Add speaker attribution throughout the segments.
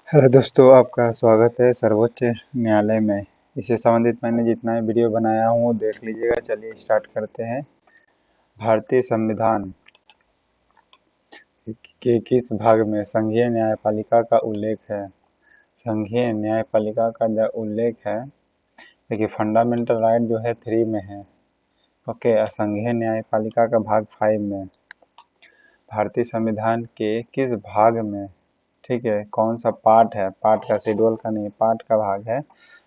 Speaker 1: Hello दोस्तों, आपका स्वागत है सर्वोच्च न्यायालय में। इससे संबंधित मैंने जितना भी वीडियो बनाया हूँ वो देख लीजिएगा। चलिए स्टार्ट करते हैं। भारतीय संविधान के किस भाग में संघीय न्यायपालिका का उल्लेख है? संघीय न्यायपालिका का जो उल्लेख है, देखिए फंडामेंटल राइट जो है 3 में है। ओके, और संघीय न्यायपालिका का भाग 5 में। भारतीय संविधान के किस भाग में, ठीक है, कौन सा पार्ट है? पार्ट का, शेड्यूल का नहीं, पार्ट का भाग है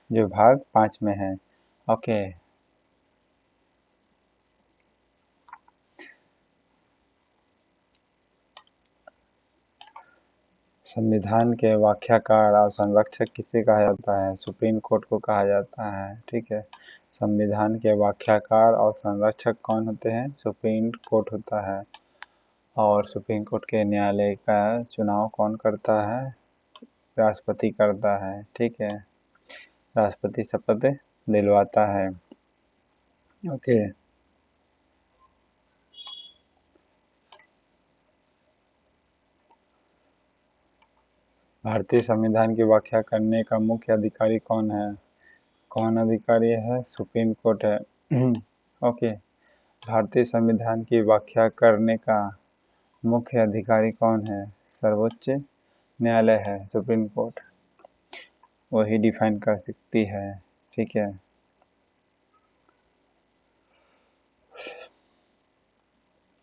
Speaker 1: जो भाग 5 में है। ओके, संविधान के व्याख्याकार और संरक्षक किसे कहा जाता है? सुप्रीम कोर्ट को कहा जाता है। ठीक है, संविधान के व्याख्याकार और संरक्षक कौन होते हैं? सुप्रीम कोर्ट होता है। और सुप्रीम कोर्ट के न्यायालय का चुनाव कौन करता है? राष्ट्रपति करता है। ठीक है, राष्ट्रपति शपथ दिलवाता है। ओके, भारतीय संविधान की व्याख्या करने का मुख्य अधिकारी कौन है? कौन अधिकारी है? सुप्रीम कोर्ट है। ओके, भारतीय संविधान की व्याख्या करने का मुख्य अधिकारी कौन है? सर्वोच्च न्यायालय है, सुप्रीम कोर्ट, वही डिफाइन कर सकती है। ठीक है,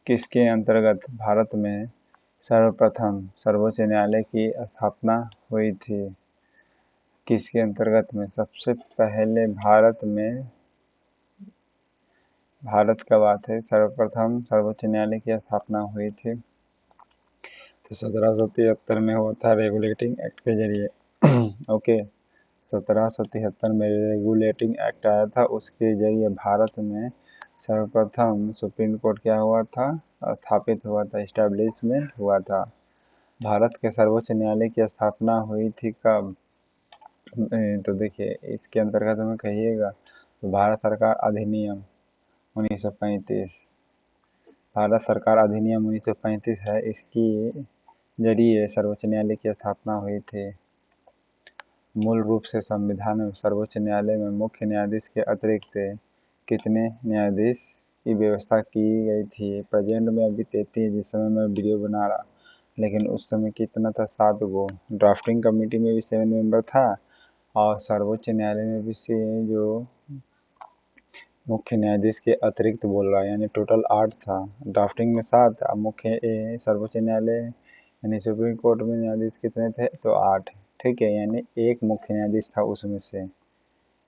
Speaker 1: किसके अंतर्गत भारत में सर्वप्रथम सर्वोच्च न्यायालय की स्थापना हुई थी? किसके अंतर्गत में सबसे पहले भारत का बात है, सर्वप्रथम सर्वोच्च न्यायालय की स्थापना हुई थी? तो 1773 में हुआ था, रेगुलेटिंग एक्ट के जरिए। ओके, 1773 में रेगुलेटिंग एक्ट आया था, उसके जरिए भारत में सर्वप्रथम सुप्रीम कोर्ट क्या हुआ था? स्थापित हुआ था, इस्टेब्लिशमेंट हुआ था। भारत के सर्वोच्च न्यायालय की स्थापना हुई थी कब? तो देखिए इसके अंतर्गत में कहिएगा तो भारत सरकार अधिनियम 1935, भारत सरकार अधिनियम 1935 है, इसकी जरिए सर्वोच्च न्यायालय की स्थापना हुई थी। मूल रूप से संविधान में सर्वोच्च न्यायालय में मुख्य न्यायाधीश के अतिरिक्त कितने न्यायाधीश की व्यवस्था की गई थी? प्रेजेंट में अभी 33, जिस समय मैं वीडियो बना रहा, लेकिन उस समय कितना था? 7 गो। ड्राफ्टिंग कमेटी में भी 7 मेंबर था, और सर्वोच्च न्यायालय में भी से जो मुख्य न्यायाधीश के अतिरिक्त बोल रहा है, यानी टोटल 8 था। ड्राफ्टिंग में 7, अब मुख्य सर्वोच्च न्यायालय यानी सुप्रीम कोर्ट में न्यायाधीश कितने थे? तो 8। ठीक है, यानी एक मुख्य न्यायाधीश था उसमें से।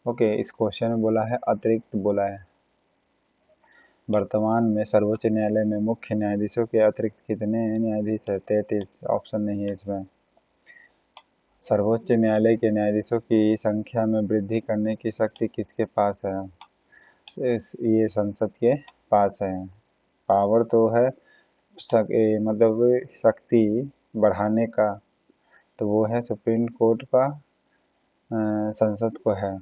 Speaker 1: ओके, इस क्वेश्चन में बोला है अतिरिक्त बोला है। वर्तमान में सर्वोच्च न्यायालय में मुख्य न्यायाधीशों के अतिरिक्त कितने न्यायाधीश है? 33, ऑप्शन नहीं है इसमें। सर्वोच्च न्यायालय के न्यायाधीशों की संख्या में वृद्धि करने की शक्ति किसके पास है? ये संसद के पास है। पावर तो है मतलब शक्ति बढ़ाने का, तो वो है सुप्रीम कोर्ट का, संसद को है।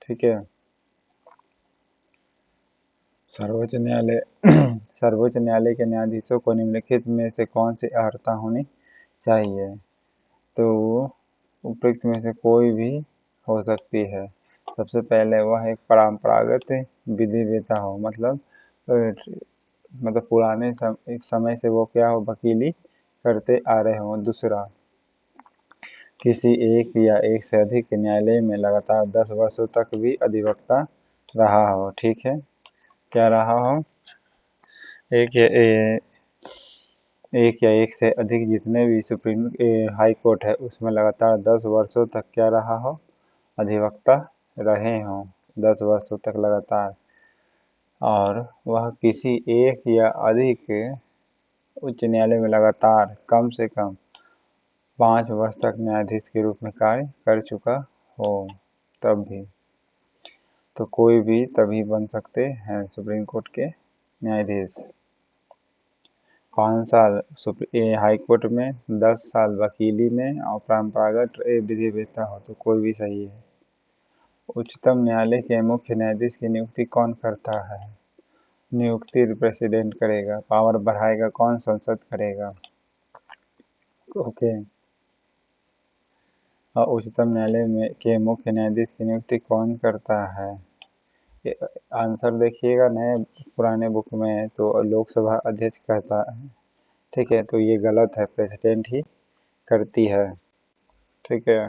Speaker 1: ठीक है, सर्वोच्च न्यायालय सर्वोच्च न्यायालय के न्यायाधीशों को निम्नलिखित में से कौन सी अर्हता होनी चाहिए? तो उपयुक्त में से कोई भी हो सकती है। सबसे पहले वह एक परंपरागत विधि वेता हो, मतलब पुराने एक समय से वो क्या हो, वकीली करते आ रहे हों। दूसरा, किसी एक या एक से अधिक न्यायालय में लगातार 10 वर्षों तक भी अधिवक्ता रहा हो। ठीक है, क्या रहा हो? एक या एक से अधिक जितने भी सुप्रीम हाई कोर्ट है उसमें लगातार 10 वर्षों तक क्या रहा हो? अधिवक्ता रहे हों 10 वर्षों तक लगातार। और वह किसी एक या अधिक उच्च न्यायालय में लगातार कम से कम 5 वर्ष तक न्यायाधीश के रूप में कार्य कर चुका हो, तब भी। तो कोई भी तभी बन सकते हैं सुप्रीम कोर्ट के न्यायाधीश। 5 साल हाई कोर्ट में, 10 साल वकीली में, और परंपरागत विधि वेता हो, तो कोई भी सही है। उच्चतम न्यायालय के मुख्य न्यायाधीश की नियुक्ति कौन करता है? नियुक्ति प्रेसिडेंट करेगा। पावर बढ़ाएगा कौन? संसद करेगा। ओके, और उच्चतम न्यायालय में के मुख्य न्यायाधीश की नियुक्ति कौन करता है? आंसर देखिएगा, नए पुराने बुक में तो लोकसभा अध्यक्ष करता है, ठीक है, तो ये गलत है, प्रेसिडेंट ही करती है, ठीक है।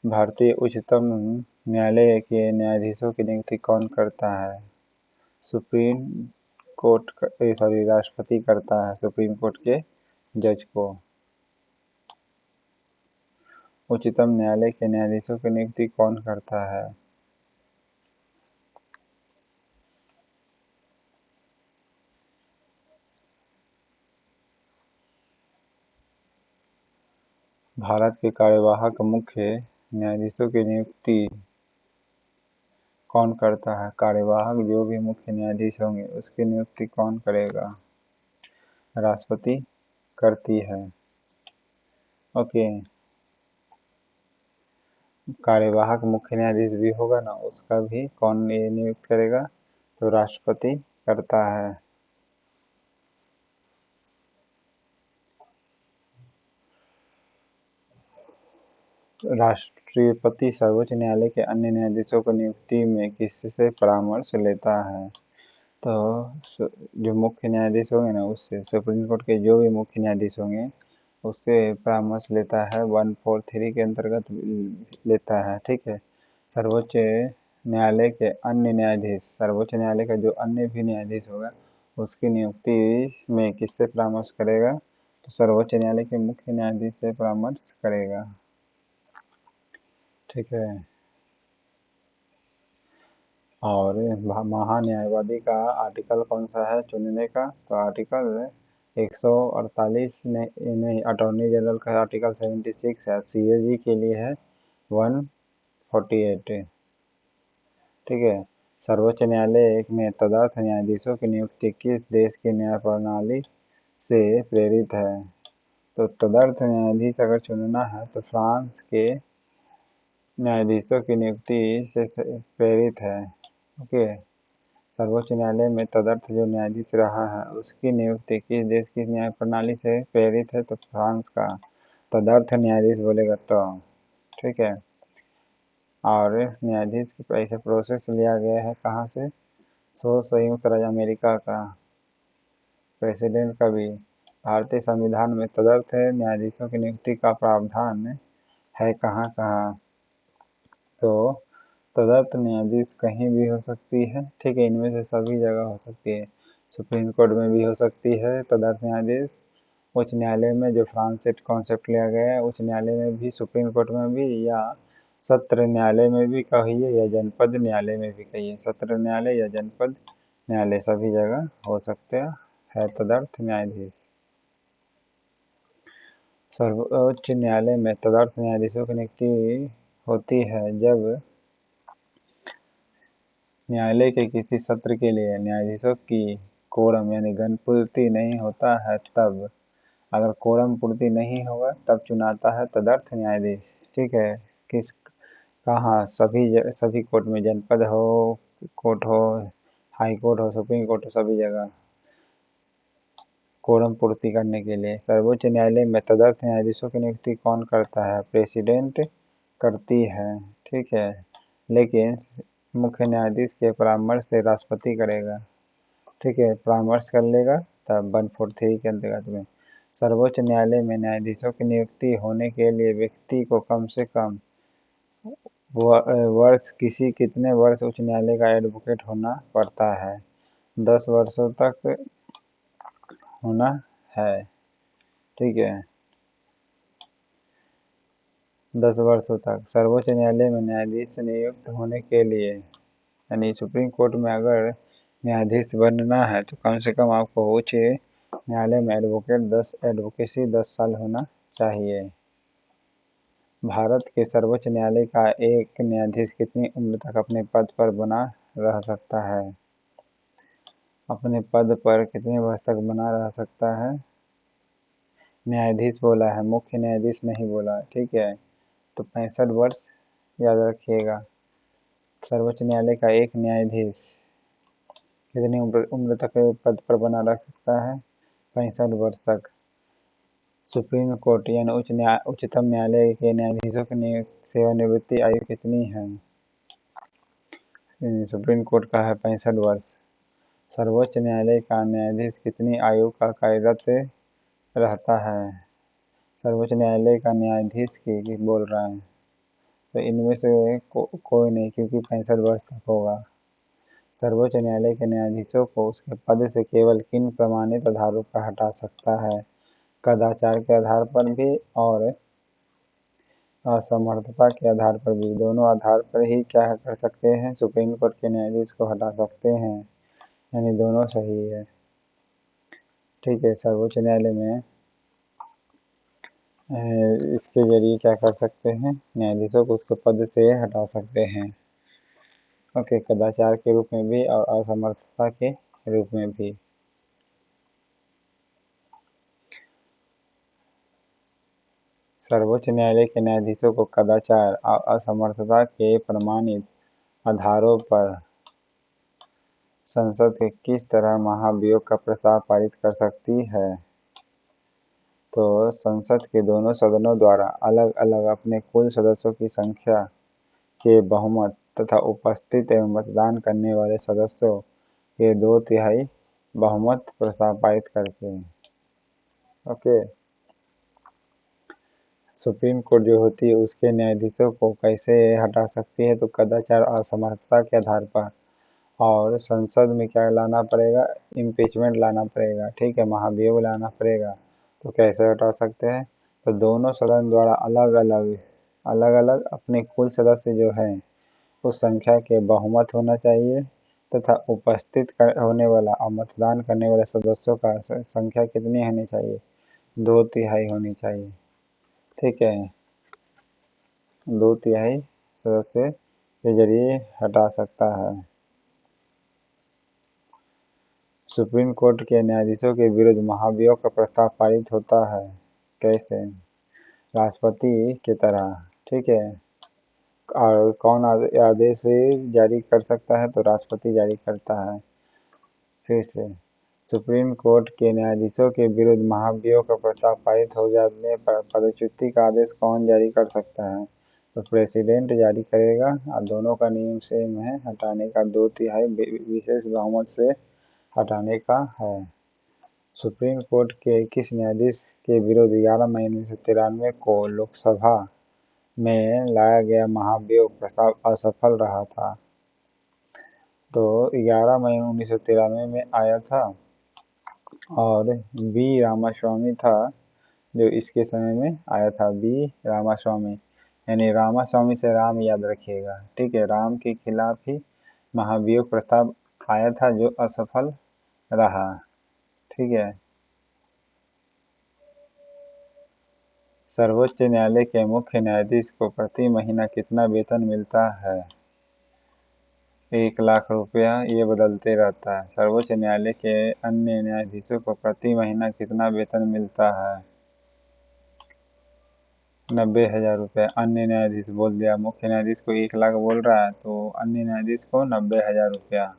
Speaker 1: भारतीय उच्चतम न्यायालय के न्यायाधीशों की नियुक्ति कौन करता है? सुप्रीम कोर्ट सॉरी राष्ट्रपति करता है सुप्रीम कोर्ट के जज को। उच्चतम न्यायालय के न्यायाधीशों की नियुक्ति कौन करता है? भारत के कार्यवाहक मुख्य न्यायाधीशों की नियुक्ति कौन करता है? कार्यवाहक जो भी मुख्य न्यायाधीश होंगे उसकी नियुक्ति कौन करेगा? राष्ट्रपति करती है, ओके। कार्यवाहक मुख्य न्यायाधीश भी होगा ना, उसका भी कौन ये नियुक्त करेगा? तो राष्ट्रपति करता है। राष्ट्रपति सर्वोच्च न्यायालय के अन्य न्यायाधीशों को नियुक्ति में किससे परामर्श लेता है? तो जो मुख्य न्यायाधीश होंगे ना, उससे सुप्रीम कोर्ट के जो भी मुख्य न्यायाधीश होंगे उससे परामर्श लेता है, 143 के अंतर्गत लेता है, ठीक है। सर्वोच्च न्यायालय के अन्य न्यायाधीश, सर्वोच्च न्यायालय का जो अन्य भी न्यायाधीश होगा उसकी नियुक्ति में किससे परामर्श करेगा? तो सर्वोच्च न्यायालय के मुख्य न्यायाधीश से परामर्श करेगा, ठीक है। और महान्यायवादी का आर्टिकल कौन सा है चुनने का? तो आर्टिकल 148 नहीं, अटॉर्नी जनरल का आर्टिकल 76 है, सीएजी के लिए है 148, ठीक है। सर्वोच्च न्यायालय में तदर्थ न्यायाधीशों की नियुक्ति किस देश की न्याय प्रणाली से प्रेरित है? तो तदर्थ न्यायाधीश अगर चुनना है तो फ्रांस के न्यायाधीशों की नियुक्ति से प्रेरित है, ओके। सर्वोच्च न्यायालय में तदर्थ जो न्यायाधीश रहा है उसकी नियुक्ति किस देश की न्याय प्रणाली से प्रेरित है? तो फ्रांस का तदर्थ न्यायाधीश बोलेगा तो, ठीक है। और न्यायाधीश की पैसे प्रोसेस लिया गया है कहाँ से? संयुक्त राज्य अमेरिका का प्रेसिडेंट का भी। भारतीय संविधान में तदर्थ न्यायाधीशों की नियुक्ति का प्रावधान है कहाँ कहाँ? तो तदर्थ न्यायाधीश कहीं भी हो सकती है, ठीक है, इनमें से सभी जगह हो सकती है। सुप्रीम कोर्ट में भी हो सकती है तदर्थ न्यायाधीश, उच्च न्यायालय में जो फ्रांस से कॉन्सेप्ट लिया गया है उच्च न्यायालय में भी, सुप्रीम कोर्ट में भी, या सत्र न्यायालय में भी कहिए या जनपद न्यायालय में भी कहिए, सत्र न्यायालय या जनपद न्यायालय सभी जगह हो सकते है तदर्थ न्यायाधीश। सर्वोच्च न्यायालय में तदर्थ न्यायाधीशों की नियुक्ति होती है जब न्यायालय के किसी सत्र के लिए न्यायाधीशों की कोरम यानी घनपूर्ति नहीं होता है तब। अगर कोरम पूर्ति नहीं होगा तब चुनाता है तदर्थ न्यायाधीश, ठीक है। किस कहाँ? सभी कोर्ट में, जनपद हो, कोर्ट हो, हाई कोर्ट हो, सुप्रीम कोर्ट हो, सभी जगह कोरम पूर्ति करने के लिए। सर्वोच्च न्यायालय में तदर्थ न्यायाधीशों की नियुक्ति कौन करता है? प्रेसिडेंट करती है, ठीक है, लेकिन मुख्य न्यायाधीश के परामर्श से राष्ट्रपति करेगा, ठीक है, परामर्श कर लेगा तब 143 के अंतर्गत में। सर्वोच्च न्यायालय में न्यायाधीशों की नियुक्ति होने के लिए व्यक्ति को कम से कम कितने वर्ष उच्च न्यायालय का एडवोकेट होना पड़ता है? 10 वर्षों तक होना है, ठीक है, 10 वर्षों तक। सर्वोच्च न्यायालय में न्यायाधीश नियुक्त होने के लिए, यानी सुप्रीम कोर्ट में अगर न्यायाधीश बनना है तो कम से कम आपको उच्च न्यायालय में एडवोकेसी 10 साल होना चाहिए। भारत के सर्वोच्च न्यायालय का एक न्यायाधीश कितनी उम्र तक अपने पद पर बना रह सकता है? अपने पद पर कितने वर्ष तक बना रह सकता है? न्यायाधीश बोला है, मुख्य न्यायाधीश नहीं बोला, ठीक है, तो 65 वर्ष याद रखिएगा। सर्वोच्च न्यायालय का एक न्यायाधीश कितनी उम्र तक पद पर बना रह सकता है? 65 वर्ष तक। सुप्रीम कोर्ट यानी उच्चतम न्यायालय के न्यायाधीशों की सेवानिवृत्ति आयु कितनी है? सुप्रीम कोर्ट का है 65 वर्ष। सर्वोच्च न्यायालय का न्यायाधीश कितनी आयु का कार्यरत रहता है? सर्वोच्च न्यायालय का न्यायाधीश की बोल रहा है, तो इनमें से कोई नहीं, क्योंकि 65 वर्ष तक होगा। सर्वोच्च न्यायालय के न्यायाधीशों को उसके पद से केवल किन प्रमाणित आधारों पर हटा सकता है? कदाचार के आधार पर भी और असमर्थता के आधार पर भी। दोनों आधार पर ही क्या कर सकते हैं? सुप्रीम कोर्ट के न्यायाधीश को हटा सकते हैं, यानी दोनों सही है। ठीक है, सर्वोच्च न्यायालय में इसके जरिए क्या कर सकते हैं? न्यायाधीशों को उसके पद से हटा सकते हैं। ओके, कदाचार के रूप में भी और असमर्थता के रूप में भी। सर्वोच्च न्यायालय के न्यायाधीशों को कदाचार और असमर्थता के प्रमाणित आधारों पर संसद किस तरह महाभियोग का प्रस्ताव पारित कर सकती है? तो संसद के दोनों सदनों द्वारा अलग अलग अपने कुल सदस्यों की संख्या के बहुमत तथा उपस्थित एवं मतदान करने वाले सदस्यों के 2/3 बहुमत प्रस्ताव पारित करते हैं। ओके, सुप्रीम कोर्ट जो होती है उसके न्यायाधीशों को कैसे हटा सकती है? तो कदाचार और असमर्थता के आधार पर। और संसद में क्या लाना पड़ेगा? इम्पीचमेंट लाना पड़ेगा। ठीक है, महाभियोग लाना पड़ेगा। तो कैसे हटा सकते हैं? तो दोनों सदन द्वारा अलग अलग अपने कुल सदस्य जो हैं उस संख्या के बहुमत होना चाहिए तथा उपस्थित होने वाला और मतदान करने वाले सदस्यों का संख्या कितनी होनी चाहिए? 2/3 होनी चाहिए। ठीक है, 2/3 सदस्य के जरिए हटा सकता है। सुप्रीम कोर्ट के न्यायाधीशों के विरुद्ध महाभियोग का प्रस्ताव पारित होता है कैसे? राष्ट्रपति की तरह। ठीक है, और कौन आदेश जारी कर सकता है? तो राष्ट्रपति जारी करता है। फिर से, सुप्रीम कोर्ट के न्यायाधीशों के विरुद्ध महाभियोग का प्रस्ताव पारित हो जाने पर पदच्युति का आदेश कौन जारी कर सकता है? तो प्रेसिडेंट जारी करेगा। और दोनों का नियम सेम है, हटाने का 2/3 विशेष बहुमत से हटाने का है। सुप्रीम कोर्ट के किस न्यायाधीश के विरुद्ध 11 मई 1993 को लोकसभा में लाया गया महाभियोग प्रस्ताव असफल रहा था? तो 11 मई 1993 में आया था और बी रामास्वामी था जो इसके समय में आया था। बी रामास्वामी, यानी रामास्वामी से राम याद रखिएगा। ठीक है, राम के खिलाफ ही महाभियोग प्रस्ताव आया था जो असफल रहा। ठीक है, सर्वोच्च न्यायालय के मुख्य न्यायाधीश को प्रति महीना कितना वेतन मिलता है? 1 लाख रुपया। ये बदलते रहता है। सर्वोच्च न्यायालय के अन्य न्यायाधीशों को प्रति महीना कितना वेतन मिलता है? 90,000 रुपये। अन्य न्यायाधीश बोल दिया, मुख्य न्यायाधीश को 1 लाख बोल रहा है, तो अन्य न्यायाधीश को 90,000 रुपया।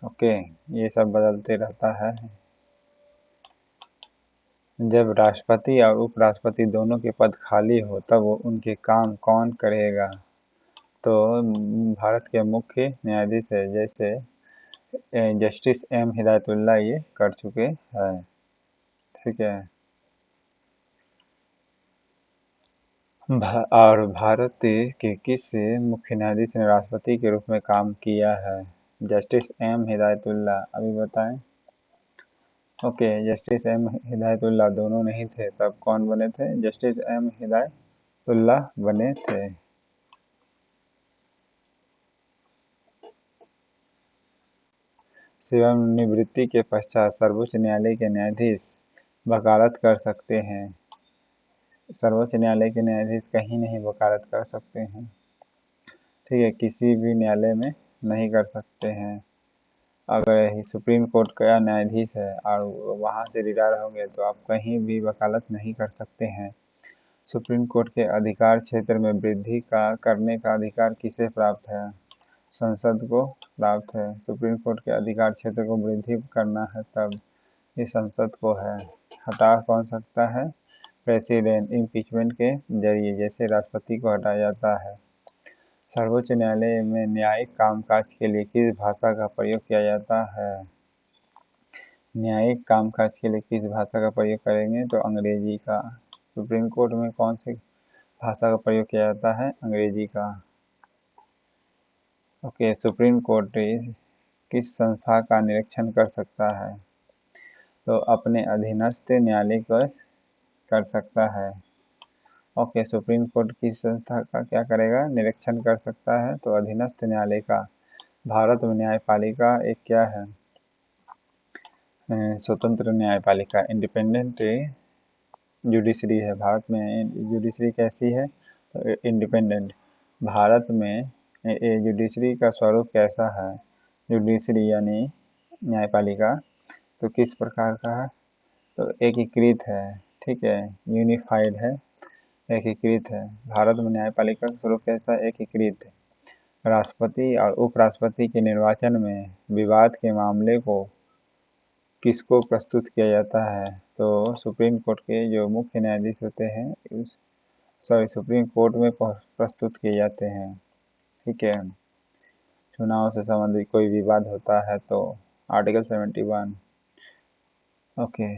Speaker 1: ओके, ये सब बदलते रहता है। जब राष्ट्रपति और उपराष्ट्रपति दोनों के पद खाली हो तब उनके काम कौन करेगा? तो भारत के मुख्य न्यायाधीश है, जैसे जस्टिस एम हिदायतुल्लाह ये कर चुके हैं। ठीक है, और भारत के किस मुख्य न्यायाधीश ने राष्ट्रपति के रूप में काम किया है? Justice M Hidayatullah. अभी बताएं। ओके, जस्टिस एम हिदायतुल्लाह दोनों नहीं थे, तब कौन बने थे? जस्टिस एम हिदायतुल्लाह बने थे। सेवानिवृत्ति के पश्चात सर्वोच्च न्यायालय के न्यायाधीश वकालत कर सकते हैं। सर्वोच्च न्यायालय के न्यायाधीश कहीं नहीं वकालत कर सकते हैं। ठीक है, किसी भी न्यायालय में नहीं कर सकते हैं। अगर सुप्रीम कोर्ट का न्यायाधीश है और वहाँ से रिटायर होंगे तो आप कहीं भी वकालत नहीं कर सकते हैं। सुप्रीम कोर्ट के अधिकार क्षेत्र में वृद्धि करने का अधिकार किसे प्राप्त है? संसद को प्राप्त है। सुप्रीम कोर्ट के अधिकार क्षेत्र को वृद्धि करना है तब ये संसद को है। हटा कौन सकता है? प्रेसिडेंट इम्पीचमेंट के जरिए, जैसे राष्ट्रपति को हटाया जाता है। सर्वोच्च न्यायालय में न्यायिक कामकाज के लिए किस भाषा का प्रयोग किया जाता है? न्यायिक कामकाज के लिए किस भाषा का प्रयोग करेंगे? तो अंग्रेजी का। सुप्रीम कोर्ट में कौन सी भाषा का प्रयोग किया जाता है? अंग्रेजी का। ओके, सुप्रीम कोर्ट किस संस्था का निरीक्षण कर सकता है? तो अपने अधीनस्थ न्यायालय को कर सकता है। ओके, सुप्रीम कोर्ट किस संस्था का क्या करेगा? निरीक्षण कर सकता है, तो अधीनस्थ न्यायालय का। भारत में न्यायपालिका एक क्या है? स्वतंत्र न्यायपालिका, इंडिपेंडेंट जुडिशरी है। भारत में जुडिशरी कैसी है? तो इंडिपेंडेंट। भारत में जुडिशरी का स्वरूप कैसा है? जुडिशरी यानी न्यायपालिका तो किस प्रकार का है? तो एकीकृत है, ठीक है, यूनिफाइड है, एकीकृत है। भारत में न्यायपालिका का स्वरूप कैसा? एकीकृत। राष्ट्रपति और उपराष्ट्रपति के निर्वाचन में विवाद के मामले को किसको प्रस्तुत किया जाता है? तो सुप्रीम कोर्ट के जो मुख्य न्यायाधीश होते हैं सुप्रीम कोर्ट में प्रस्तुत किए जाते हैं, ठीक है। चुनाव से संबंधित कोई विवाद होता है तो आर्टिकल 71। ओके,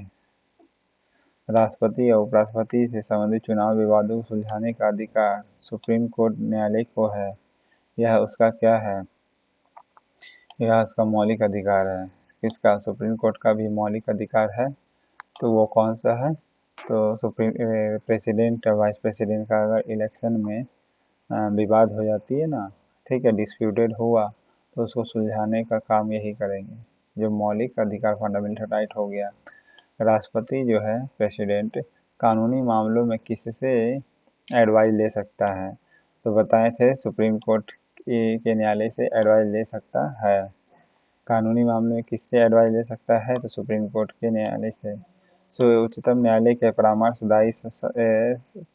Speaker 1: राष्ट्रपति और उपराष्ट्रपति से संबंधित चुनाव विवादों को सुलझाने का अधिकार सुप्रीम कोर्ट न्यायालय को है। यह उसका क्या है? यह उसका मौलिक अधिकार है। किसका? सुप्रीम कोर्ट का भी मौलिक अधिकार है। तो वो कौन सा है? तो सुप्रीम प्रेसिडेंट और वाइस प्रेसिडेंट का अगर इलेक्शन में विवाद हो जाती है ना, ठीक है, डिस्प्यूटेड हुआ, तो उसको सुलझाने का काम यही करेंगे। जो मौलिक अधिकार फंडामेंटल राइट हो गया। राष्ट्रपति जो है प्रेसिडेंट कानूनी मामलों में किससे एडवाइस ले सकता है? तो बताए थे सुप्रीम कोर्ट के न्यायालय से एडवाइस ले सकता है। कानूनी मामले में किससे एडवाइस ले सकता है? तो सुप्रीम कोर्ट के न्यायालय से। उच्चतम न्यायालय के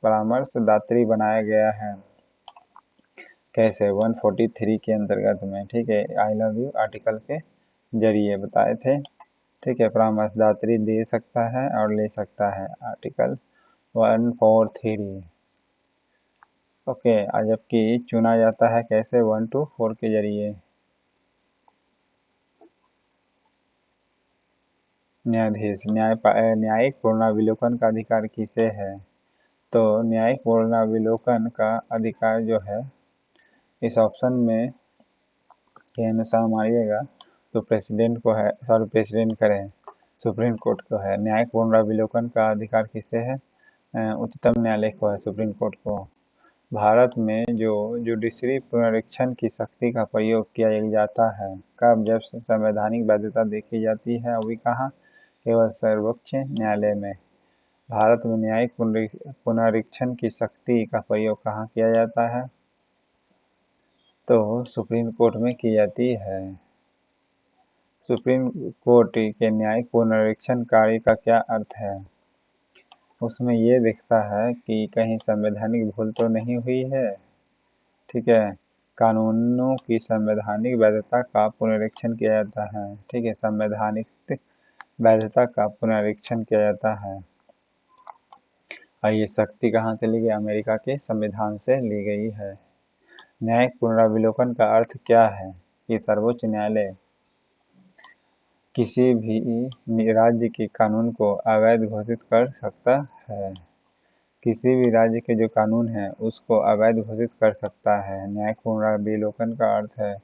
Speaker 1: परामर्शदात्री बनाया गया है। कैसे? 143 के अंतर्गत में, ठीक है, आई लव यू आर्टिकल के जरिए बताए थे, ठीक है। परामर्शदात्री दे सकता है और ले सकता है, आर्टिकल 143। ओके, जबकि चुना जाता है कैसे? 1 to 4 के जरिए। न्यायाधीश न्यायिक पुनरावलोकन का अधिकार किसे है? तो न्यायिक पुनरावलोकन का अधिकार जो है इस ऑप्शन में के अनुसार मारिएगा तो प्रेसिडेंट को है, सॉरी प्रेसिडेंट करें, सुप्रीम कोर्ट को है। न्यायिक पुनरावलोकन का अधिकार किसे है? उच्चतम न्यायालय को है, सुप्रीम कोर्ट को। भारत में जो जुडिशरी पुनरीक्षण की शक्ति का प्रयोग किया जाता है कब? जब संवैधानिक वैधता देखी जाती है, अभी कहाँ? केवल सर्वोच्च न्यायालय में। भारत में न्यायिक पुनरीक्षण की शक्ति का प्रयोग कहाँ किया जाता है? तो सुप्रीम कोर्ट में की जाती है। सुप्रीम कोर्ट के न्यायिक पुनरीक्षण कार्य का क्या अर्थ है? उसमें ये दिखता है कि कहीं संवैधानिक भूल तो नहीं हुई है, ठीक है। कानूनों की संवैधानिक वैधता का पुनरीक्षण किया जाता है, ठीक है, संवैधानिक वैधता का पुनरीक्षण किया जाता है। और ये शक्ति कहाँ से ली गई? अमेरिका के संविधान से ली गई है। न्यायिक पुनरावलोकन का अर्थ क्या है? कि सर्वोच्च न्यायालय किसी भी राज्य के कानून को अवैध घोषित कर सकता है। किसी भी राज्य के जो कानून है उसको अवैध घोषित कर सकता है। न्यायिक पुनरावलोकन का अर्थ है।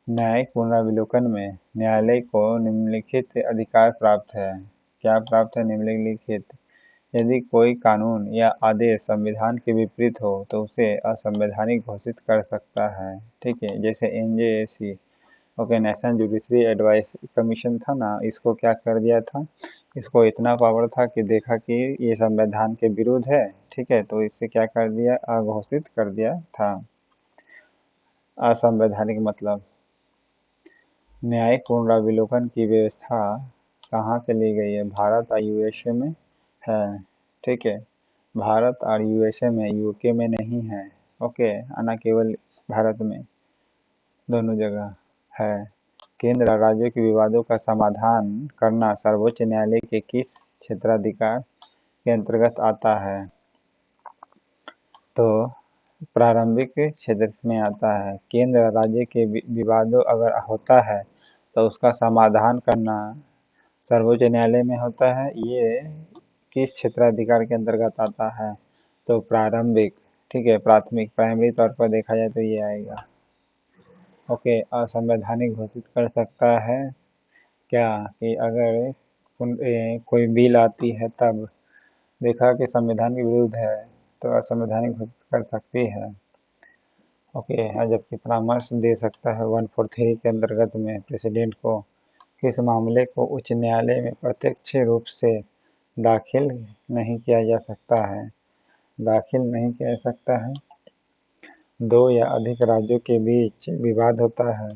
Speaker 1: न्यायिक पुनरावलोकन में न्यायालय को निम्नलिखित अधिकार प्राप्त है। क्या प्राप्त है? निम्नलिखित। यदि कोई कानून या आदेश संविधान के विपरीत हो तो उसे असंवैधानिक घोषित कर सकता है, ठीक है। जैसे NJAC, okay, national judiciary advice commission था ना, इसको क्या कर दिया था? इसको इतना पावर था कि देखा कि ये संविधान के विरुद्ध है, ठीक है, तो इससे क्या कर दिया? अघोषित कर दिया था। असंवैधानिक मतलब। न्यायिक पुनरावलोकन की व्यवस्था कहाँ से ली गई है? भारत और USA में है, ठीक है। भारत और USA में, UK में नहीं है, ओके, ना केवल भारत में, दोनों जगह है। केंद्र और राज्यों के विवादों का समाधान करना सर्वोच्च न्यायालय के किस क्षेत्राधिकार के अंतर्गत आता है? तो प्रारंभिक क्षेत्र में आता है। केंद्र और राज्य के विवादों अगर होता है तो उसका समाधान करना सर्वोच्च न्यायालय में होता है। ये किस क्षेत्राधिकार के अंतर्गत आता है? तो प्रारंभिक, ठीक है, प्राथमिक, प्राइमरी तौर पर देखा जाए तो ये आएगा। ओके, असंवैधानिक घोषित कर सकता है क्या कि अगर कोई बिल आती है तब देखा कि संविधान के विरुद्ध है तो असंवैधानिक घोषित कर सकती है। ओके, जबकि परामर्श दे सकता है 143 के अंतर्गत में प्रेसिडेंट को किस मामले को उच्च न्यायालय में प्रत्यक्ष रूप से दाखिल नहीं किया जा सकता है? दाखिल नहीं किया जा सकता है। दो या अधिक राज्यों के बीच विवाद होता है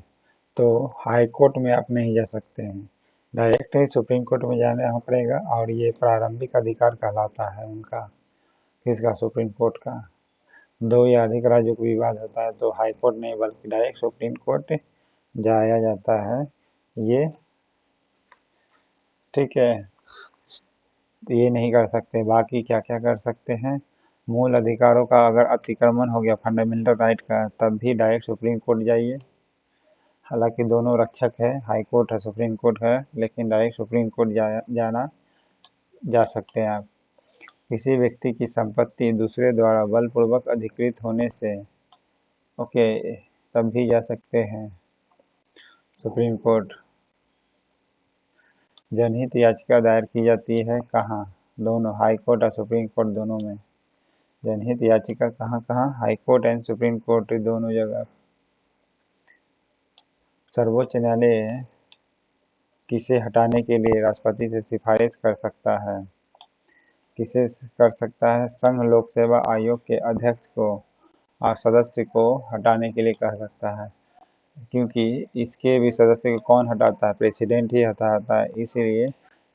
Speaker 1: तो हाई कोर्ट में आप नहीं जा सकते हैं, डायरेक्ट ही सुप्रीम कोर्ट में जाना पड़ेगा। और ये प्रारंभिक अधिकार कहलाता है उनका, किसका? सुप्रीम कोर्ट का। दो या अधिक राज्यों को विवाद होता है तो हाई कोर्ट नहीं बल्कि डायरेक्ट सुप्रीम कोर्ट जाया जाता है। ये ठीक है, तो ये नहीं कर सकते। बाकी क्या क्या कर सकते हैं? मूल अधिकारों का अगर अतिक्रमण हो गया फंडामेंटल राइट का, तब भी डायरेक्ट सुप्रीम कोर्ट जाइए। हालांकि दोनों रक्षक है, हाई कोर्ट है, सुप्रीम कोर्ट है, लेकिन डायरेक्ट सुप्रीम कोर्ट जाना जा सकते हैं आप। किसी व्यक्ति की संपत्ति दूसरे द्वारा बलपूर्वक अधिकृत होने से, ओके, तब भी जा सकते हैं सुप्रीम कोर्ट। जनहित याचिका दायर की जाती है कहाँ? दोनों, हाई कोर्ट और सुप्रीम कोर्ट दोनों में। जनहित याचिका कहाँ कहाँ? High court and supreme court दोनों जगह। सर्वोच्च न्यायालय किसे हटाने के लिए राष्ट्रपति से सिफारिश कर सकता है? किसे कर सकता है? संघ लोक सेवा आयोग के अध्यक्ष को और सदस्य को हटाने के लिए कह सकता है, क्योंकि इसके भी सदस्य को कौन हटाता है? प्रेसिडेंट ही हटाता है। इसीलिए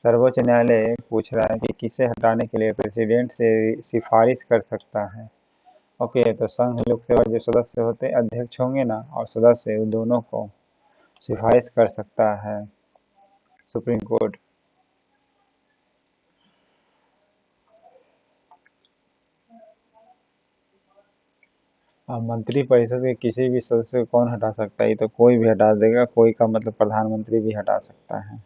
Speaker 1: सर्वोच्च न्यायालय पूछ रहा है कि किसे हटाने के लिए प्रेसिडेंट से सिफारिश कर सकता है। ओके, तो संघ लोक सेवा जो सदस्य होते हैं, अध्यक्ष होंगे ना और सदस्य, दोनों को सिफारिश कर सकता है सुप्रीम कोर्ट। अब मंत्री परिषद के किसी भी सदस्य को कौन हटा सकता है? ये तो कोई भी हटा देगा। कोई का मतलब प्रधानमंत्री भी हटा सकता है।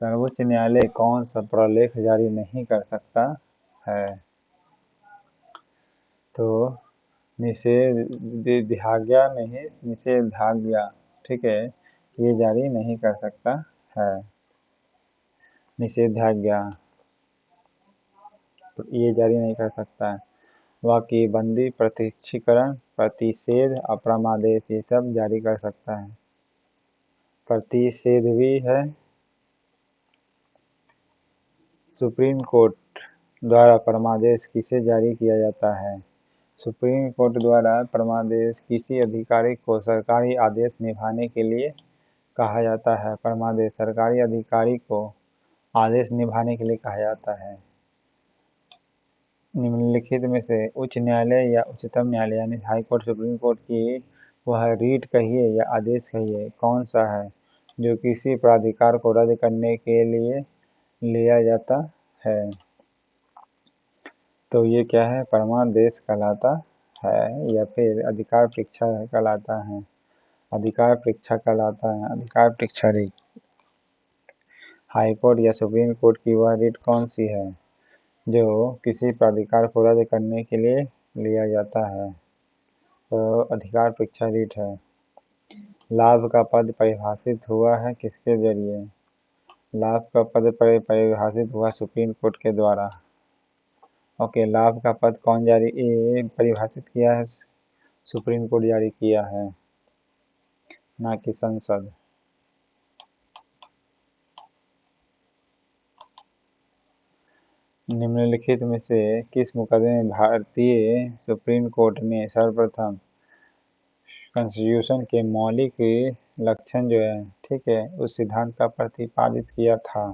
Speaker 1: सर्वोच्च न्यायालय कौन सा प्रलेख जारी नहीं कर सकता है? तो निषेधाज्ञा नहीं, निषेधाज्ञा, ठीक है, ये जारी नहीं कर सकता है। निषेधाज्ञा ये जारी नहीं कर सकता है। बाकी बंदी, प्रत्यक्षीकरण, प्रतिषेध, अप्रमादेश ये सब जारी कर सकता है। प्रतिषेध भी है। सुप्रीम कोर्ट द्वारा परमादेश किसे जारी किया जाता है? सुप्रीम कोर्ट द्वारा परमादेश किसी अधिकारी को सरकारी आदेश निभाने के लिए कहा जाता है। परमादेश सरकारी अधिकारी को आदेश निभाने के लिए कहा जाता है। निम्नलिखित में से उच्च न्यायालय या उच्चतम न्यायालय यानी हाई कोर्ट, सुप्रीम कोर्ट की वह रीट कहिए या आदेश कहिए, कौन सा है जो किसी प्राधिकार को रद्द करने के लिए लिया जाता है? तो ये क्या है? परमादेश कहलाता है या फिर अधिकार परीक्षा कहलाता है? अधिकार परीक्षा कहलाता है। अधिकार परीक्षा रीट। हाई कोर्ट या सुप्रीम कोर्ट की वह रीट कौन सी है जो किसी प्राधिकार को रद्द करने के लिए लिया जाता है? तो अधिकार परीक्षा रीट है। लाभ का पद परिभाषित हुआ है किसके जरिए? लाभ का पद परिभाषित हुआ सुप्रीम कोर्ट के द्वारा। ओके, लाभ का पद कौन जारी परिभाषित किया है? सुप्रीम कोर्ट जारी किया है, ना कि संसद। निम्नलिखित में से किस मुकदमे में भारतीय सुप्रीम कोर्ट ने सर्वप्रथम कॉन्स्टिट्यूशन के मौलिक लक्षण जो है, ठीक है, उस सिद्धांत का प्रतिपादित किया था?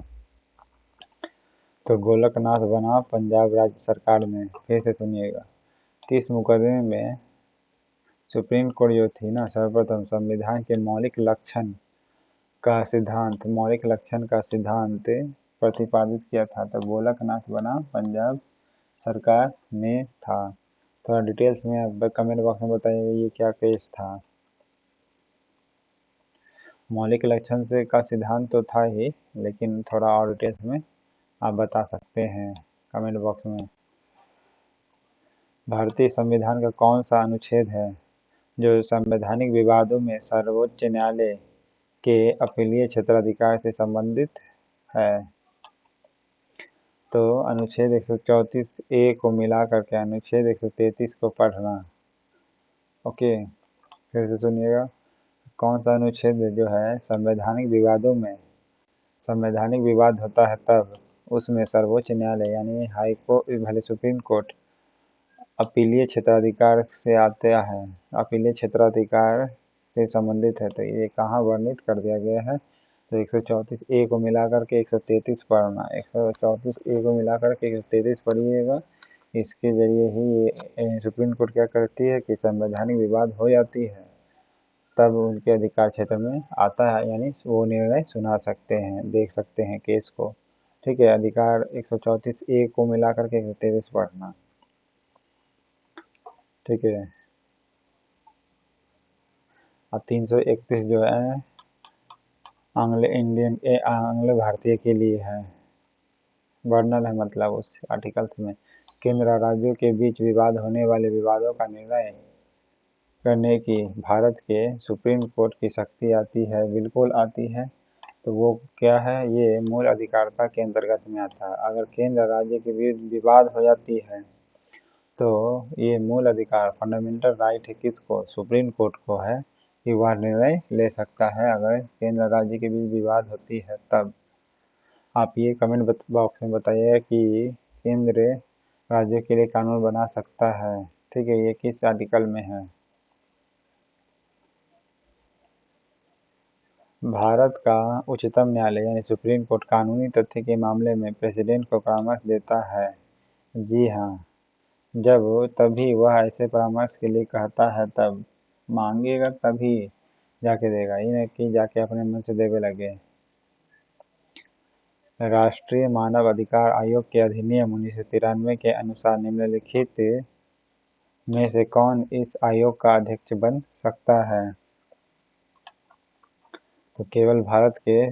Speaker 1: तो गोलकनाथ बनाम पंजाब राज्य सरकार में। फिर से सुनिएगा, किस मुकदमे में सुप्रीम कोर्ट जो थी ना, सर्वप्रथम संविधान के मौलिक लक्षण का सिद्धांत प्रतिपादित किया था। तो गोलकनाथ बना पंजाब सरकार में था। थोड़ा डिटेल्स में आप कमेंट बॉक्स में बताइए ये क्या केस था। मौलिक लक्षण से का सिद्धांत तो था ही, लेकिन थोड़ा और डिटेल्स में आप बता सकते हैं कमेंट बॉक्स में। भारतीय संविधान का कौन सा अनुच्छेद है जो संवैधानिक विवादों में सर्वोच्च न्यायालय के अपीलीय क्षेत्राधिकार से संबंधित है? तो अनुच्छेद 134 ए को मिला करके अनुच्छेद 133 को पढ़ना। ओके, फिर से सुनिएगा। कौन सा अनुच्छेद जो है संवैधानिक विवाद होता है तब उसमें सर्वोच्च न्यायालय यानी हाई कोर्ट भले सुप्रीम कोर्ट अपीलीय क्षेत्राधिकार से आता है, अपीलीय क्षेत्राधिकार से संबंधित है। तो ये कहाँ वर्णित कर दिया गया है? तो 134 ए को मिलाकर के 133 पढ़ना। 134 ए को मिलाकर के 133 पढ़िएगा। इसके जरिए ही ये सुप्रीम कोर्ट क्या करती है कि संवैधानिक विवाद हो जाती है तब उनके अधिकार क्षेत्र में आता है, यानी वो निर्णय सुना सकते हैं, देख सकते हैं केस को। ठीक है, अधिकार 134 ए को मिलाकर के 133 पढ़ना। ठीक है, अब 331 जो है आंग्ल भारतीय के लिए है, वर्णन है, मतलब उस आर्टिकल्स में केंद्र और राज्यों के बीच विवाद होने वाले विवादों का निर्णय करने की भारत के सुप्रीम कोर्ट की शक्ति आती है, बिल्कुल आती है। तो वो क्या है? ये मूल अधिकारता के अंतर्गत में आता है। अगर केंद्र राज्य के बीच विवाद हो जाती है तो ये मूल अधिकार फंडामेंटल राइट है किसको? सुप्रीम कोर्ट को है कि वह निर्णय ले सकता है अगर केंद्र राज्य के बीच विवाद होती है तब। आप ये कमेंट बॉक्स में बताइएगा कि केंद्र राज्य के लिए कानून बना सकता है। ठीक है, ये किस आर्टिकल में है? भारत का उच्चतम न्यायालय यानी सुप्रीम कोर्ट कानूनी तथ्य के मामले में प्रेसिडेंट को परामर्श देता है। जी हाँ, जब तभी वह ऐसे परामर्श के लिए कहता है, तब मांगेगा तभी जाके देगा, ये नहीं कि जाके अपने मन से देवे लगे। राष्ट्रीय मानव अधिकार आयोग के अधिनियम 1993 के अनुसार निम्नलिखित में से कौन इस आयोग का अध्यक्ष बन सकता है? तो केवल भारत के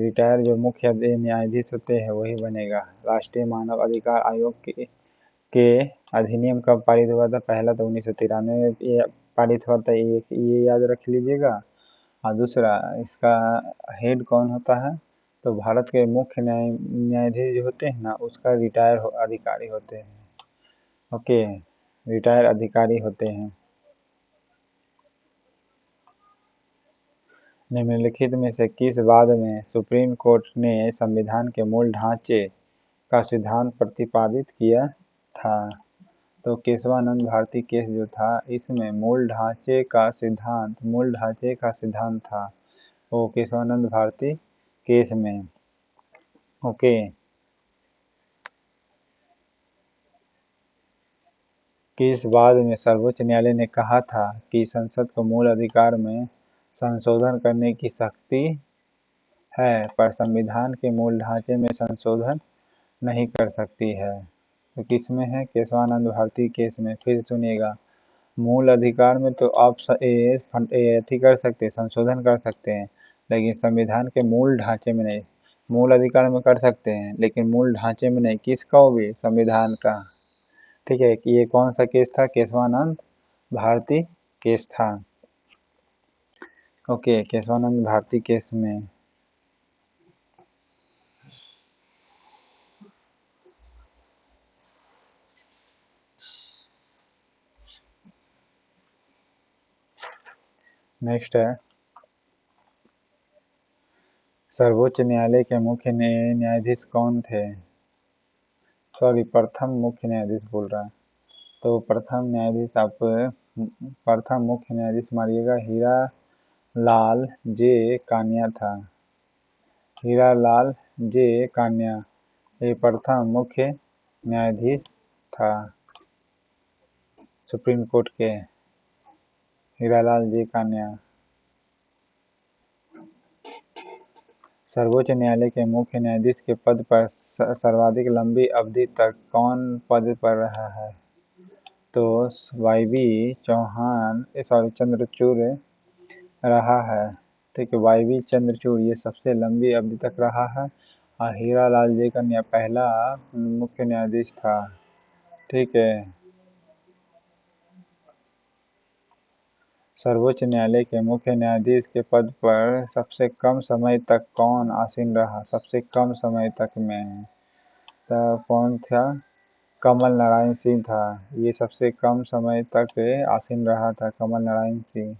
Speaker 1: रिटायर जो मुख्य न्यायाधीश होते हैं वही बनेगा। राष्ट्रीय मानव अधिकार आयोग के अधिनियम कब पारित हुआ था? पहला तो 1993 में ये पारित हुआ था, ये याद रख लीजिएगा। और दूसरा, इसका हेड कौन होता है? तो भारत के मुख्य न्यायाधीश जो होते हैं ना, उसका रिटायर अधिकारी होते हैं। ओके, रिटायर अधिकारी होते हैं। निम्नलिखित में से किस वाद में सुप्रीम कोर्ट ने संविधान के मूल ढांचे का सिद्धांत प्रतिपादित किया था? तो केशवानंद भारती केस जो था, इसमें मूल ढांचे का सिद्धांत था वो केशवानंद भारती केस में। ओके, किस वाद में सर्वोच्च न्यायालय ने कहा था कि संसद को मूल अधिकार में संशोधन करने की शक्ति है पर संविधान के मूल ढांचे में संशोधन नहीं कर सकती है? तो किस में है? केशवानंद भारती केस में। फिर सुनिएगा, मूल अधिकार में तो आप अथी कर सकते हैं, संशोधन कर सकते हैं, लेकिन संविधान के मूल ढांचे में नहीं। मूल अधिकार में कर सकते हैं लेकिन मूल ढांचे में नहीं। किसका? वो भी संविधान का। ठीक है, कि ये कौन सा केस था? केशवानंद भारती केस था। ओके, केशवानंद भारती केस में। नेक्स्ट है, सर्वोच्च न्यायालय के मुख्य न्यायाधीश कौन थे? सॉरी, प्रथम मुख्य न्यायाधीश बोल रहा है। तो प्रथम न्यायाधीश आप प्रथम मुख्य न्यायाधीश मारिएगा, हीरा लाल जे कान्या था। हीरा लाल जे कान्या ये प्रथम मुख्य न्यायाधीश था। सुप्रीम कोर्ट के हीरालाल जी का न्याय। सर्वोच्च न्यायालय के मुख्य न्यायाधीश के पद पर सर्वाधिक लंबी अवधि तक कौन पद पर रहा है? तो वाई.बी. चौहान सॉरी चंद्रचूड़ रहा है। ठीक है, वाई.बी. चंद्रचूड़ ये सबसे लंबी अवधि तक रहा है और हीरालाल जी का पहला मुख्य न्यायाधीश था। ठीक है, सर्वोच्च न्यायालय के मुख्य न्यायाधीश के पद पर सबसे कम समय तक कौन आसीन रहा? सबसे कम समय तक में तो कौन था? कमल नारायण सिंह था। ये सबसे कम समय तक आसीन रहा था, कमल नारायण सिंह।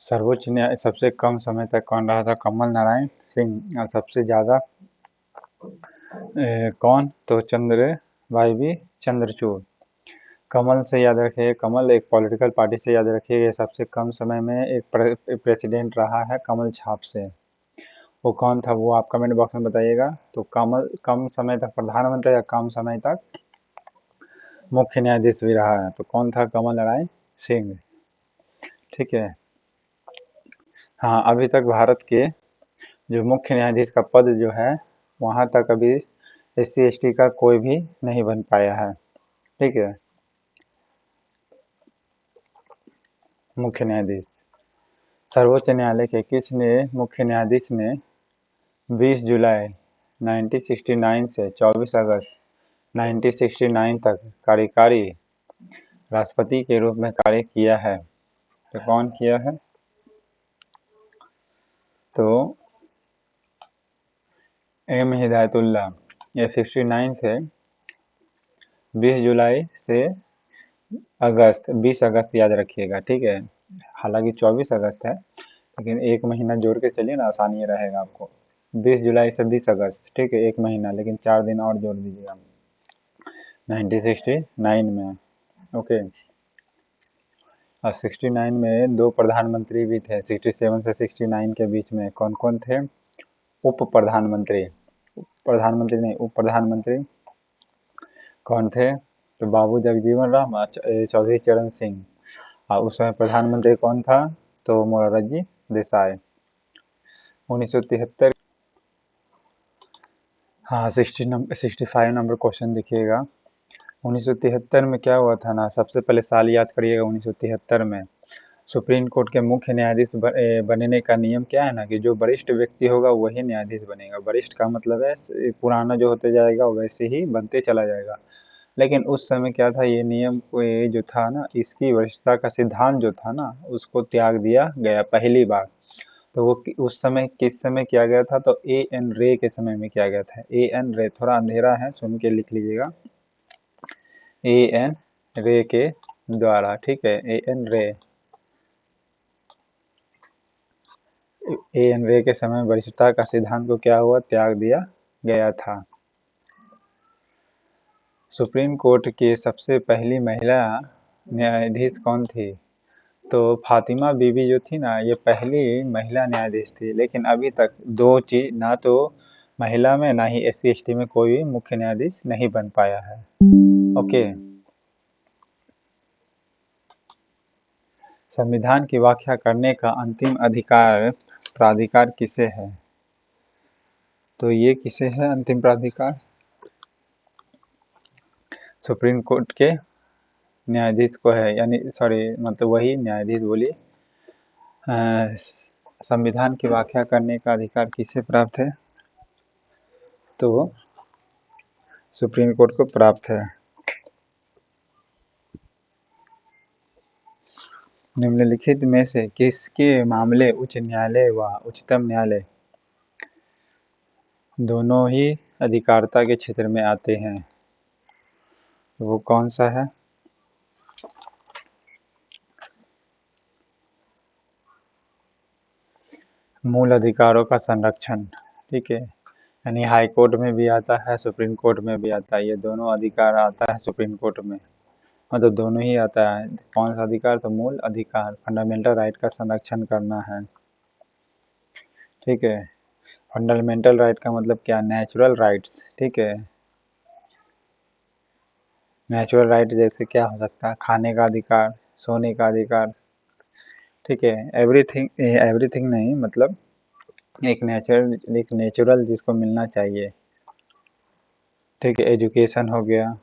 Speaker 1: सर्वोच्च न्यायालय सबसे कम समय तक कौन रहा था? कमल नारायण सिंह। और सबसे ज़्यादा कौन? तो वाई.बी. चंद्रचूड़। कमल से याद रखिए, कमल एक पॉलिटिकल पार्टी से याद रखिए। सबसे कम समय में एक प्रेसिडेंट रहा है कमल छाप से। वो कौन था वो आप कमेंट बॉक्स में बताइएगा। तो कमल कम समय तक प्रधानमंत्री या कम समय तक मुख्य न्यायाधीश भी रहा है, तो कौन था? कमल नारायण सिंह। ठीक है, हाँ, अभी तक भारत के जो मुख्य न्यायाधीश का पद जो है वहाँ तक अभी SC/ST का कोई भी नहीं बन पाया है। ठीक है, मुख्य न्यायाधीश। सर्वोच्च न्यायालय के किस मुख्य न्यायाधीश ने 20 जुलाई 1969 से 24 अगस्त 1969 तक कार्यकारी राष्ट्रपति के रूप में कार्य किया है? तो कौन किया है? तो M. हिदायतुल्लाह। ये 69 से 20 जुलाई से 20 अगस्त याद रखिएगा। ठीक है, हालांकि 24 अगस्त है लेकिन एक महीना जोड़ के चलिए ना, आसानी रहेगा आपको। 20 जुलाई से 20 अगस्त, ठीक है, एक महीना, लेकिन 4 दिन और जोड़ दीजिएगा 1969 में। ओके, और 69 में 2 प्रधानमंत्री भी थे। 67 से 69 के बीच में कौन कौन थे? उप प्रधानमंत्री, प्रधानमंत्री नहीं, उप प्रधानमंत्री कौन थे? तो बाबू जगजीवन राम और चौधरी चरण सिंह। और उस समय प्रधानमंत्री कौन था? तो मोरारजी देसाई। 1973, हाँ 65 नंबर क्वेश्चन देखिएगा। 1973 में क्या हुआ था ना, सबसे पहले साल याद करिएगा। 1973 में सुप्रीम कोर्ट के मुख्य न्यायाधीश बनने का नियम क्या है ना कि जो वरिष्ठ व्यक्ति होगा वही न्यायाधीश बनेगा। वरिष्ठ का मतलब है पुराना जो होते जाएगा वैसे ही बनते चला जाएगा। लेकिन उस समय क्या था, ये नियम ये जो था ना, इसकी वरिष्ठता का सिद्धांत जो था ना उसको त्याग दिया गया पहली बार। तो वो उस समय किस समय किया गया था? तो A.N. रे के समय में किया गया था। A.N. रे, थोड़ा अंधेरा है, सुन के लिख लीजिएगा। A.N. रे के द्वारा। ठीक है, A.N. रे। A.N. रे के समय वरिष्ठता का सिद्धांत को क्या हुआ? त्याग दिया गया था। सुप्रीम कोर्ट की सबसे पहली महिला न्यायाधीश कौन थी? तो फातिमा बीबी जो थी ना, ये पहली महिला न्यायाधीश थी। लेकिन अभी तक 2 चीज, ना तो महिला में ना ही SC/ST में कोई भी मुख्य न्यायाधीश नहीं बन पाया है। ओके, संविधान की व्याख्या करने का अंतिम अधिकार प्राधिकार किसे है? तो ये किसे है अंतिम प्राधिकार? सुप्रीम कोर्ट के न्यायाधीश को है, यानी सॉरी मतलब वही न्यायाधीश बोलिए। संविधान की व्याख्या करने का अधिकार किसे प्राप्त है? तो सुप्रीम कोर्ट को प्राप्त है। निम्नलिखित में से किसके मामले उच्च न्यायालय व उच्चतम न्यायालय दोनों ही अधिकारिता के क्षेत्र में आते हैं? वो कौन सा है? मूल अधिकारों का संरक्षण। ठीक है, यानी हाई कोर्ट में भी आता है, सुप्रीम कोर्ट में भी आता है। ये दोनों अधिकार आता है सुप्रीम कोर्ट में, मतलब दोनों ही आता है। कौन सा अधिकार? तो मूल अधिकार, फंडामेंटल राइट का संरक्षण करना है। ठीक है। फंडामेंटल राइट का मतलब क्या, नेचुरल राइट्स, ठीक है। नेचुरल राइट जैसे क्या हो सकता है, खाने का अधिकार, सोने का अधिकार, ठीक है। एवरीथिंग, एवरीथिंग नहीं, मतलब एक नेचुरल जिसको मिलना चाहिए, ठीक है। एजुकेशन हो गया।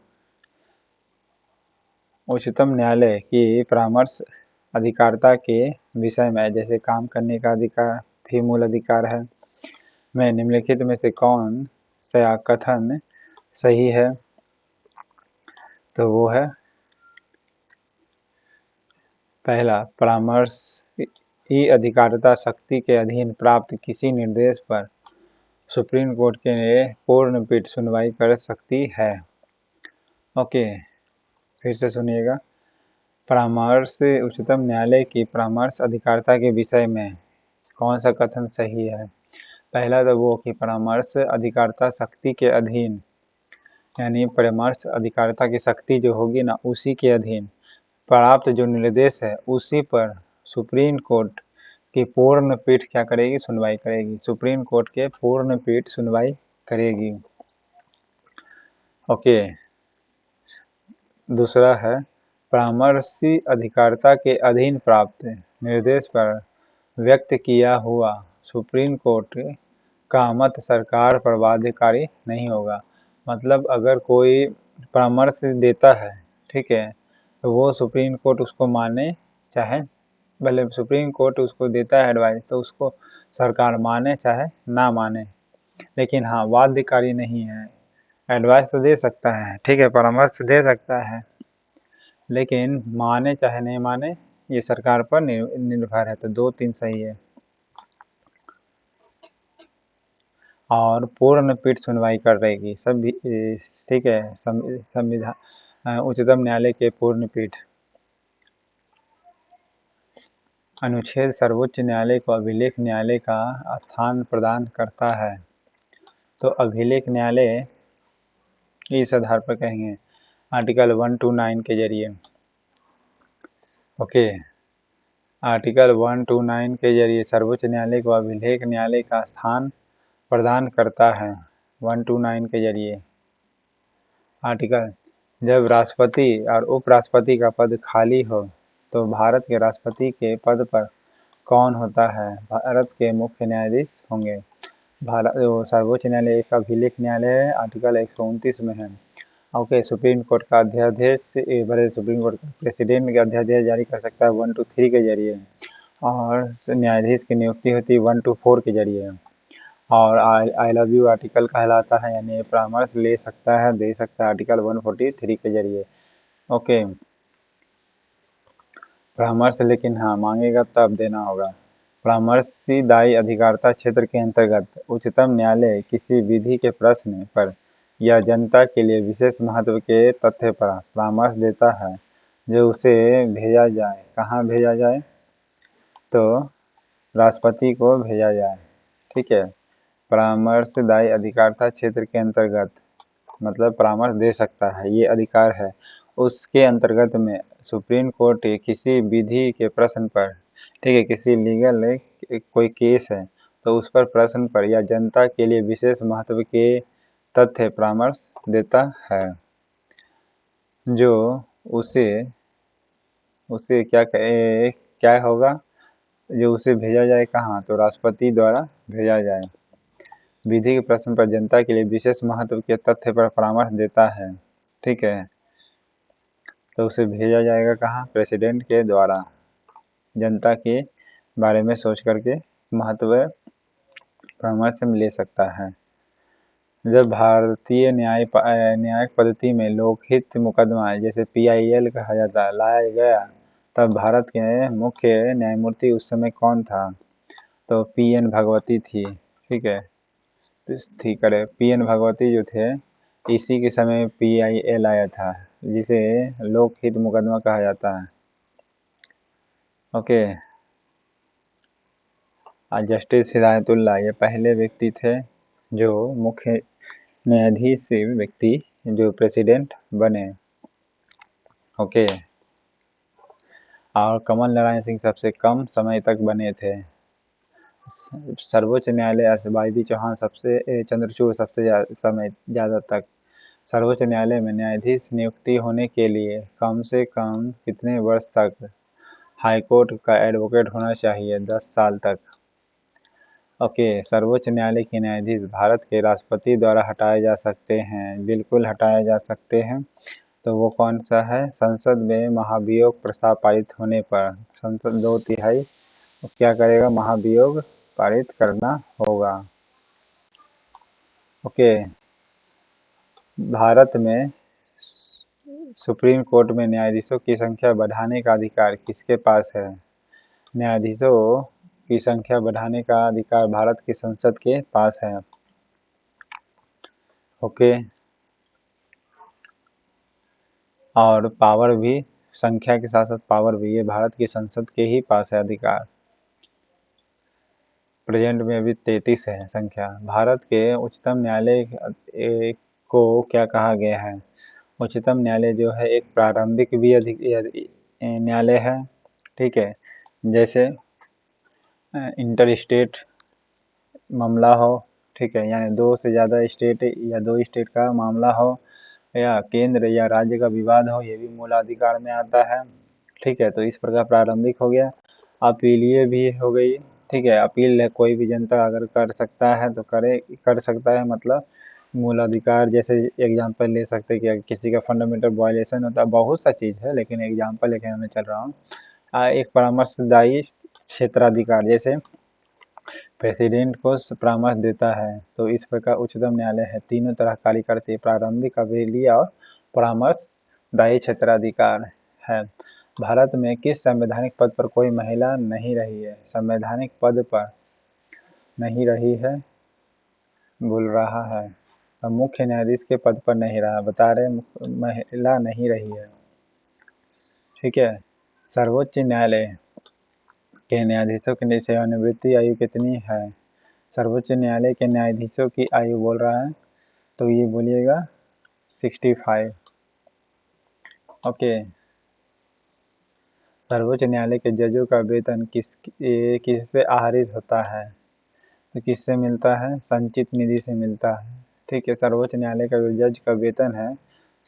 Speaker 1: उच्चतम न्यायालय की परामर्श अधिकारिता के विषय में, जैसे काम करने का अधिकार भी मूल अधिकार है, में निम्नलिखित में से कौन सा कथन सही है? तो वो है पहला, परामर्श की अधिकारिता शक्ति के अधीन प्राप्त किसी निर्देश पर सुप्रीम कोर्ट के पूर्ण पीठ सुनवाई कर सकती है। ओके, फिर से सुनिएगा। परामर्श, उच्चतम न्यायालय की परामर्श अधिकारिता के विषय में कौन सा कथन सही है? पहला तो वो कि परामर्श अधिकारिता शक्ति के अधीन, यानी परामर्श अधिकारिता की शक्ति जो होगी ना, उसी के अधीन प्राप्त जो निर्देश है उसी पर सुप्रीम कोर्ट की पूर्ण पीठ क्या करेगी, सुनवाई करेगी। सुप्रीम कोर्ट के पूर्ण पीठ सुनवाई करेगी। ओके, दूसरा है, परामर्शी अधिकारिता के अधीन प्राप्त निर्देश पर व्यक्त किया हुआ सुप्रीम कोर्ट का मत सरकार पर बाध्यकारी नहीं होगा। मतलब अगर कोई परामर्श देता है, ठीक है, तो वो सुप्रीम कोर्ट उसको माने चाहे, भले सुप्रीम कोर्ट उसको देता है एडवाइस, तो उसको सरकार माने चाहे ना माने, लेकिन हाँ बाध्यकारी नहीं है। एडवाइस तो दे सकता है, ठीक है, परामर्श दे सकता है, लेकिन माने चाहे नहीं माने ये सरकार पर निर्भर है। तो 2-3 सही है। और पूर्ण पीठ सुनवाई कर रहेगी सब, ठीक है, संविधान, उच्चतम न्यायालय के पूर्ण पीठ। अनुच्छेद सर्वोच्च न्यायालय को अभिलेख न्यायालय का स्थान प्रदान करता है। तो अभिलेख न्यायालय इस आधार पर कहेंगे आर्टिकल 129 के जरिए। ओके, आर्टिकल 129 के जरिए सर्वोच्च न्यायालय को अभिलेख न्यायालय का स्थान प्रदान करता है। 129 के जरिए आर्टिकल, जब राष्ट्रपति और उपराष्ट्रपति का पद खाली हो तो भारत के राष्ट्रपति के पद पर कौन होता है? भारत के मुख्य न्यायाधीश होंगे। भारत सर्वोच्च न्यायालय एक अभिलेख न्यायालय है, आर्टिकल 129 में है। ओके, सुप्रीम कोर्ट का अध्यादेश, बड़े सुप्रीम कोर्ट का प्रेसिडेंट का अध्यादेश जारी कर सकता है 1-3 के जरिए, और न्यायाधीश की नियुक्ति होती है 1-4 के जरिए। और आई लव यू आर्टिकल कहलाता है, यानी परामर्श ले सकता है, दे सकता है आर्टिकल 143 के जरिए। ओके, परामर्श लेकिन हाँ मांगेगा तब देना होगा। परामर्शी दायी अधिकारिता क्षेत्र के अंतर्गत उच्चतम न्यायालय किसी विधि के प्रश्न पर या जनता के लिए विशेष महत्व के तथ्य पर परामर्श देता है, जो उसे भेजा जाए। कहाँ भेजा जाए? तो राष्ट्रपति को भेजा जाए, ठीक है। परामर्शदायी अधिकारिता क्षेत्र के अंतर्गत मतलब परामर्श दे सकता है, ये अधिकार है। उसके अंतर्गत में सुप्रीम कोर्ट किसी विधि के प्रश्न पर, ठीक है, किसी लीगल कोई केस है तो उस पर प्रश्न पर या जनता के लिए विशेष महत्व के तथ्य परामर्श देता है, जो उसे उसे क्या होगा, जो उसे भेजा जाए। कहाँ? तो राष्ट्रपति द्वारा भेजा जाए। विधि के प्रश्न पर जनता के लिए विशेष महत्व के तथ्य पर परामर्श देता है, ठीक है, तो उसे भेजा जाएगा कहाँ? प्रेसिडेंट के द्वारा। जनता के बारे में सोच करके महत्व परामर्श ले सकता है। जब भारतीय न्यायिक पद्धति में लोकहित मुकदमा, जैसे PIL कहा जाता है, लाया गया, तब भारत के मुख्य न्यायमूर्ति उस समय कौन था? तो PN भगवती थी, ठीक है, ठीक है। PN भगवती जो थे, इसी के समय PIL आया था, जिसे लोकहित मुकदमा कहा जाता है। ओके, जस्टिस हिदायतुल्लाह ये पहले व्यक्ति थे जो मुख्य न्यायाधीश व्यक्ति जो प्रेसिडेंट बने। ओके, और कमल नारायण सिंह सबसे कम समय तक बने थे। सर्वोच्च न्यायालय वाईबी चौहान सबसे चंद्रचूड़ सबसे समय ज़्यादा तक। सर्वोच्च न्यायालय में न्यायाधीश नियुक्ति होने के लिए कम से कम कितने वर्ष तक हाईकोर्ट का एडवोकेट होना चाहिए? 10 साल तक। ओके, सर्वोच्च न्यायालय के न्यायाधीश भारत के राष्ट्रपति द्वारा हटाए जा सकते हैं। बिल्कुल हटाए जा सकते हैं। तो वो कौन सा है? संसद में महाभियोग प्रस्ताव पारित होने पर संसद 2/3 क्या करेगा? महाभियोग पारित करना होगा। ओके, भारत में सुप्रीम कोर्ट में न्यायाधीशों की संख्या बढ़ाने का अधिकार किसके पास है? न्यायाधीशों की संख्या बढ़ाने का अधिकार भारत की संसद के पास है। ओके, और पावर भी, संख्या के साथ साथ पावर भी, ये भारत की संसद के ही पास है अधिकार। प्रेजेंट में अभी 33 है संख्या। भारत के उच्चतम न्यायालय को क्या कहा गया है? उच्चतम न्यायालय जो है एक प्रारंभिक भी न्यायालय है, ठीक है। जैसे इंटर स्टेट मामला हो, ठीक है, यानी 2 से ज़्यादा स्टेट या 2 स्टेट का मामला हो, या केंद्र या राज्य का विवाद हो, ये भी मूलाधिकार में आता है, ठीक है। तो इस प्रकार प्रारंभिक हो गया। अपीलीय भी हो गई, ठीक है। अपील है, कोई भी जनता अगर कर सकता है तो कर सकता है, मतलब मूलाधिकार। जैसे एग्जांपल ले सकते हैं कि किसी का फंडामेंटल वायलेशन होता है, बहुत सा चीज़ है, लेकिन एग्जांपल लेके मैं चल रहा हूँ। एक परामर्शदायी क्षेत्राधिकार, जैसे प्रेसिडेंट को परामर्श देता है, तो इस प्रकार उच्चतम न्यायालय है तीनों तरह कार्य करती है, प्रारंभिक, अपीलीय और परामर्शदायी क्षेत्राधिकार है। भारत में किस संवैधानिक पद पर कोई महिला नहीं रही है? संवैधानिक पद पर नहीं रही है बोल रहा है, तो मुख्य न्यायाधीश के पद पर नहीं रहा, बता रहे महिला नहीं रही है, ठीक है। सर्वोच्च न्यायालय के न्यायाधीशों की सेवानिवृत्ति आयु कितनी है? सर्वोच्च न्यायालय के न्यायाधीशों की आयु बोल रहा है, तो ये बोलिएगा 65। ओके, सर्वोच्च न्यायालय के जजों का वेतन किससे आहरित होता है? तो किससे मिलता है? संचित निधि से मिलता है, ठीक है। सर्वोच्च न्यायालय का जो जज का वेतन है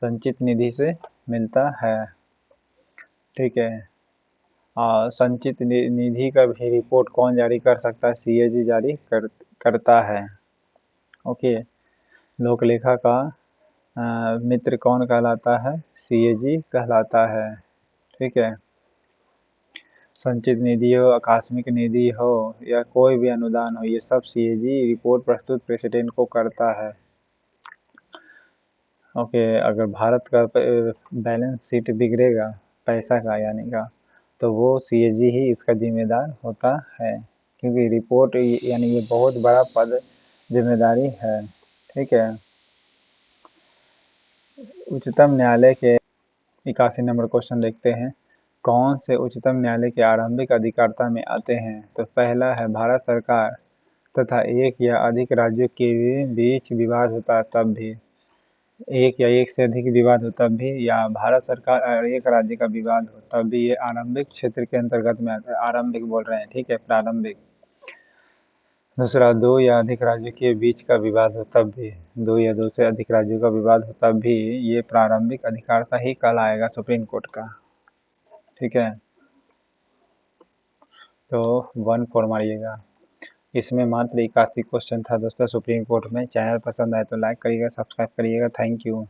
Speaker 1: संचित निधि से मिलता है, ठीक है। और संचित निधि का भी रिपोर्ट कौन जारी कर सकता है? सीएजी जारी करता है। ओके, लोक लेखा का मित्र कौन कहलाता है? सीएजी कहलाता है, ठीक है। संचित निधि हो, आकस्मिक निधि हो, या कोई भी अनुदान हो, ये सब सीएजी रिपोर्ट प्रस्तुत प्रेसिडेंट को करता है। ओके, अगर भारत का बैलेंस शीट बिगड़ेगा पैसा का यानी का, तो वो सीएजी ही इसका जिम्मेदार होता है, क्योंकि रिपोर्ट यानी ये बहुत बड़ा पद जिम्मेदारी है, ठीक है। उच्चतम न्यायालय के 81 नंबर क्वेश्चन देखते हैं। कौन से उच्चतम न्यायालय के आरंभिक अधिकारता में आते हैं? तो पहला है भारत सरकार तथा एक या अधिक राज्यों के बीच विवाद होता है तब भी, एक या एक से अधिक विवाद हो तब भी, या भारत सरकार और एक राज्य का विवाद हो तब भी, ये आरंभिक क्षेत्र के अंतर्गत में आता है। आरंभिक बोल रहे हैं, ठीक है, प्रारंभिक। दूसरा, 2 या अधिक राज्यों के बीच का विवाद हो तब भी, 2 या 2 से अधिक राज्यों का विवाद हो तब भी, ये प्रारंभिक अधिकारता ही कहलाएगा सुप्रीम कोर्ट का, ठीक है। तो 1-4 मारिएगा। इसमें मात्र 81 क्वेश्चन था दोस्तों सुप्रीम कोर्ट में। चैनल पसंद आए तो लाइक करिएगा, सब्सक्राइब करिएगा। Thank you.